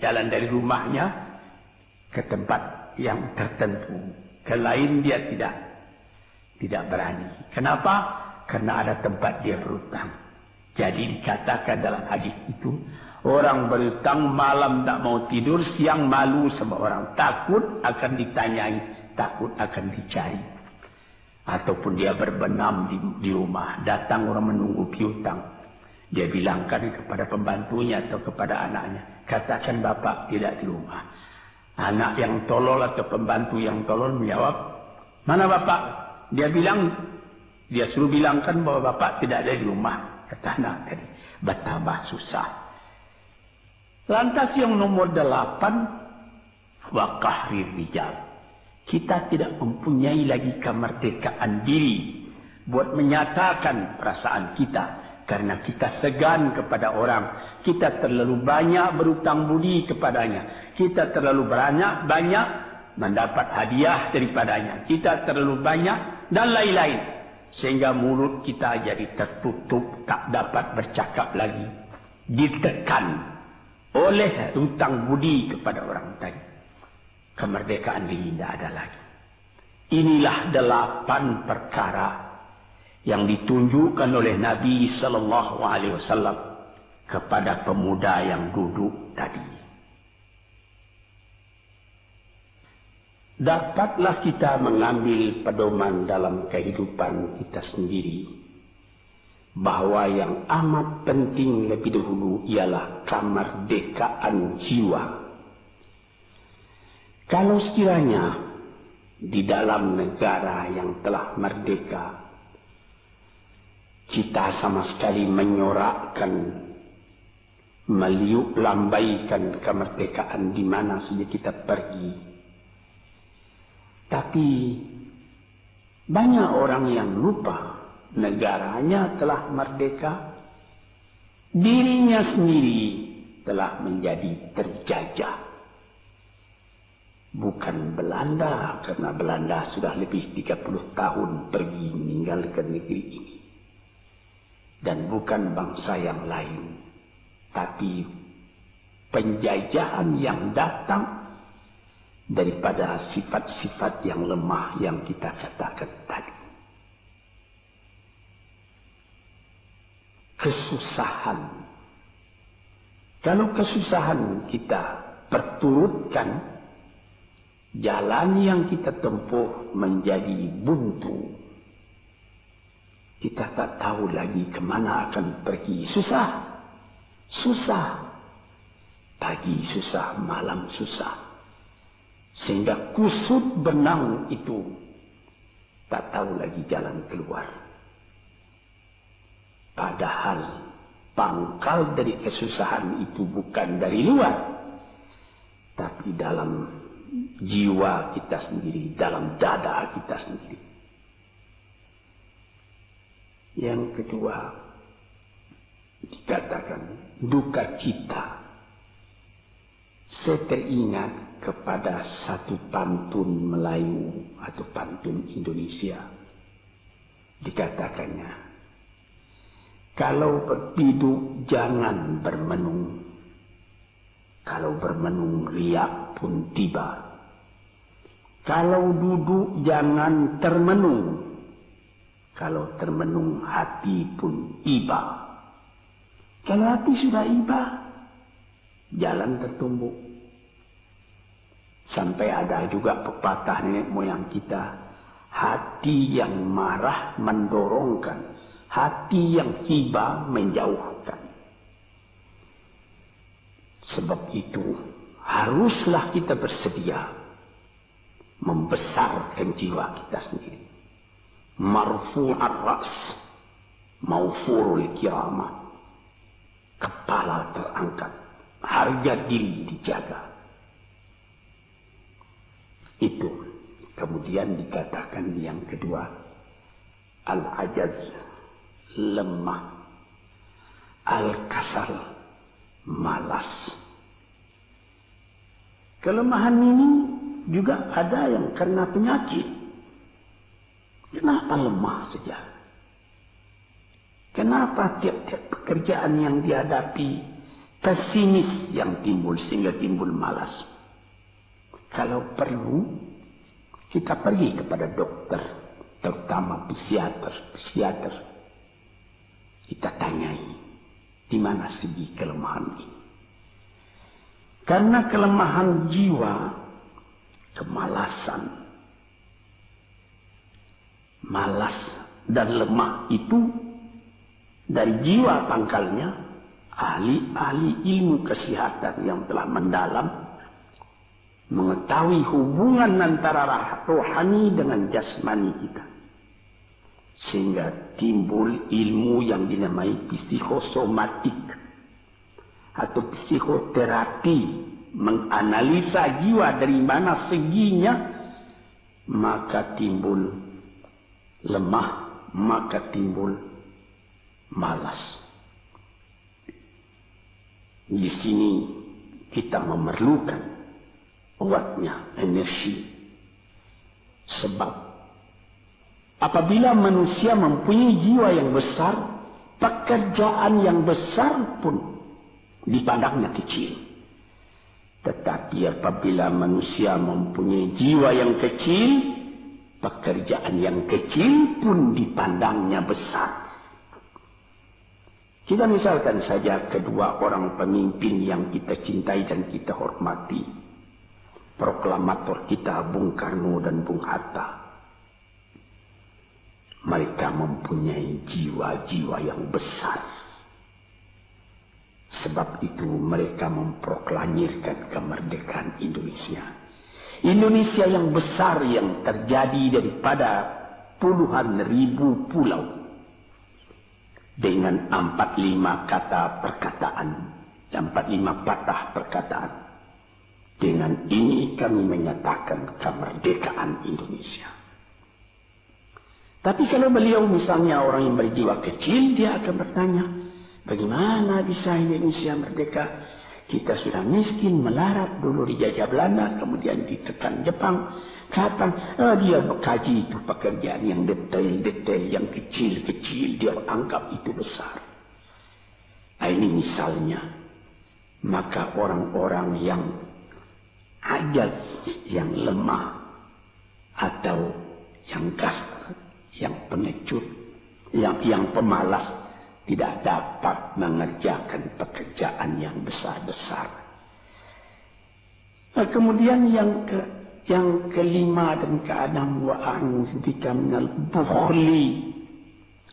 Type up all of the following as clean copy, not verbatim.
jalan dari rumahnya ke tempat yang tertentu. Ke lain dia tidak berani. Kenapa? Karena ada tempat dia berhutang. Jadi dikatakan dalam hadis itu, orang berhutang malam tak mau tidur, siang malu sama orang. Takut akan ditanyai, takut akan dicari. Ataupun dia berbenam di rumah, datang orang menunggu piutang. Dia bilangkan kepada pembantunya atau kepada anaknya, katakan bapak tidak di rumah. Anak yang tolol atau pembantu yang tolol menjawab, mana bapak? Dia suruh bilangkan bahwa bapak tidak ada di rumah. Kata anak tadi, betapa susah. Lantas yang nomor 8, wa qahrir rijal. Kita tidak mempunyai lagi kemerdekaan diri buat menyatakan perasaan kita. Karena kita segan kepada orang. Kita terlalu banyak berutang budi kepadanya. Kita terlalu banyak mendapat hadiah daripadanya. Kita terlalu banyak dan lain-lain. Sehingga mulut kita jadi tertutup. Tak dapat bercakap lagi. Ditekan oleh hutang budi kepada orang tadi. Kemerdekaan diri tidak ada lagi. Inilah 8 perkara yang ditunjukkan oleh Nabi sallallahu alaihi wasallam kepada pemuda yang duduk tadi. Dapatlah kita mengambil pedoman dalam kehidupan kita sendiri bahwa yang amat penting lebih dahulu ialah kemerdekaan jiwa. Kalau sekiranya di dalam negara yang telah merdeka kita sama sekali menyorakkan, meliuk lambaikan kemerdekaan di mana saja kita pergi. Tapi banyak orang yang lupa negaranya telah merdeka, dirinya sendiri telah menjadi terjajah. Bukan Belanda, karena Belanda sudah lebih 30 tahun pergi meninggalkan negeri ini. Dan bukan bangsa yang lain, tapi penjajahan yang datang daripada sifat-sifat yang lemah yang kita katakan tadi. Kesusahan. Kalau kesusahan kita perturutkan, jalan yang kita tempuh menjadi buntu. Kita tak tahu lagi kemana akan pergi. Susah. Pagi susah, malam susah. Sehingga kusut benang itu tak tahu lagi jalan keluar. Padahal pangkal dari kesusahan itu bukan dari luar, tapi dalam jiwa kita sendiri, dalam dada kita sendiri. Yang kedua, dikatakan duka cita. Saya teringat kepada satu pantun Melayu atau pantun Indonesia. Dikatakannya, kalau berpiduk jangan bermenung. Kalau bermenung riak pun tiba. Kalau duduk jangan termenung. Kalau termenung hati pun iba. Kalau hati sudah iba, jalan tertumbuk. Sampai ada juga pepatah nenek moyang kita, hati yang marah mendorongkan, hati yang iba menjauhkan. Sebab itu haruslah kita bersedia membesarkan jiwa kita sendiri. Marfu'ar ra's, maufurul kiramah. Kepala terangkat, harga diri dijaga. Itu. Kemudian dikatakan yang kedua, al-ajaz, lemah. Al-kasal, malas. Kelemahan ini juga ada yang karena penyakit. Kenapa lemah saja? Kenapa tiap-tiap pekerjaan yang dihadapi pesimis yang timbul sehingga timbul malas. Kalau perlu, kita pergi kepada dokter, terutama psikiater. Kita tanyai, di mana segi kelemahan ini? Karena kelemahan jiwa, kemalasan, malas dan lemah itu dari jiwa pangkalnya. Ahli-ahli ilmu kesehatan yang telah mendalam mengetahui hubungan antara rohani dengan jasmani kita, sehingga timbul ilmu yang dinamai psikosomatik atau psikoterapi, menganalisa jiwa dari mana seginya, maka timbul lemah, maka timbul malas. Di sini kita memerlukan kuatnya energi. Sebab apabila manusia mempunyai jiwa yang besar, pekerjaan yang besar pun dipandangnya kecil. Tetapi apabila manusia mempunyai jiwa yang kecil, pekerjaan yang kecil pun dipandangnya besar. Kita misalkan saja kedua orang pemimpin yang kita cintai dan kita hormati. Proklamator kita Bung Karno dan Bung Hatta. Mereka mempunyai jiwa-jiwa yang besar. Sebab itu mereka memproklamirkan kemerdekaan Indonesia. Indonesia yang besar yang terjadi daripada puluhan ribu pulau. Dengan 45 kata perkataan, 45 patah perkataan. Dengan ini kami menyatakan kemerdekaan Indonesia. Tapi kalau beliau misalnya orang yang berjiwa kecil, dia akan bertanya, bagaimana bisa Indonesia merdeka? Kita sudah miskin, melarat, dulu dijajah Belanda, kemudian ditekan Jepang. Kapan dia mengkaji itu pekerjaan yang detail-detail, yang kecil-kecil, dia anggap itu besar. Ini misalnya. Maka orang-orang yang ajaz, yang lemah, atau yang kasar, yang pengecut, yang pemalas, tidak dapat mengerjakan pekerjaan yang besar-besar. Kemudian yang kelima dan keenam, wa a'udzubika minal bukhli.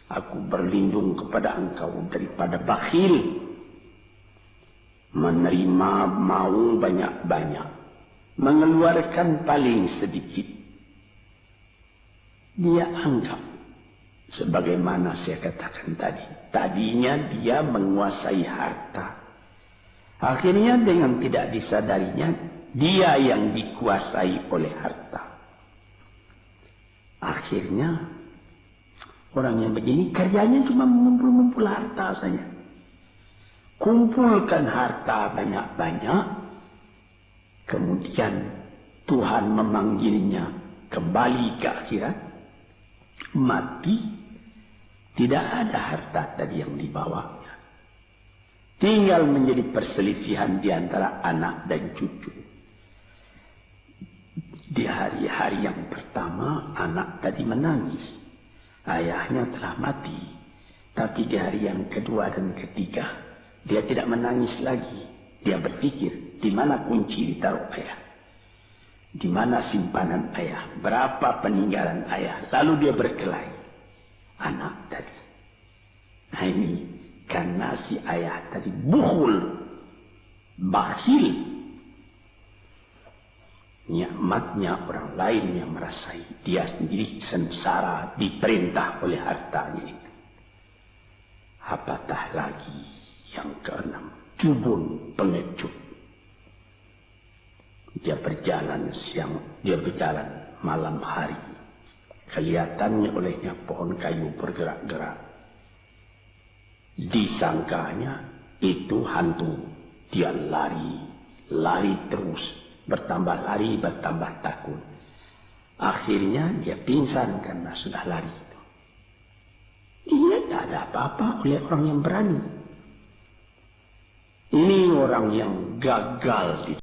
Aku berlindung kepada engkau daripada bakhil. Menerima mau banyak-banyak, mengeluarkan paling sedikit. Dia anggap, sebagaimana saya katakan tadi, tadinya dia menguasai harta. Akhirnya dengan tidak disadarinya, dia yang dikuasai oleh harta. Akhirnya orang yang begini kerjanya cuma mengumpul-ngumpul harta saja. Kumpulkan harta banyak-banyak. Kemudian Tuhan memanggilnya kembali ke akhirat. Mati. Tidak ada harta tadi yang dibawanya. Tinggal menjadi perselisihan di antara anak dan cucu. Di hari-hari yang pertama, anak tadi menangis. Ayahnya telah mati. Tapi di hari yang kedua dan ketiga, dia tidak menangis lagi. Dia berpikir, di mana kunci ditaruh ayah? Di mana simpanan ayah? Berapa peninggalan ayah? Lalu dia berkelahi. Anak tadi. Nah ini, karena si ayah tadi bukhul, bakhil. Nikmatnya orang lain yang merasai, dia sendiri sengsara diperintah oleh hartanya itu. Apatah lagi yang keenam, jubun, pengecut. Dia berjalan siang, dia berjalan malam hari. Kelihatannya olehnya pohon kayu bergerak-gerak. Disangkanya itu hantu. Dia lari terus. Bertambah lari, bertambah takut. Akhirnya dia pingsan karena sudah lari itu. Dia tidak ada apa-apa oleh orang yang berani. Ini orang yang gagal di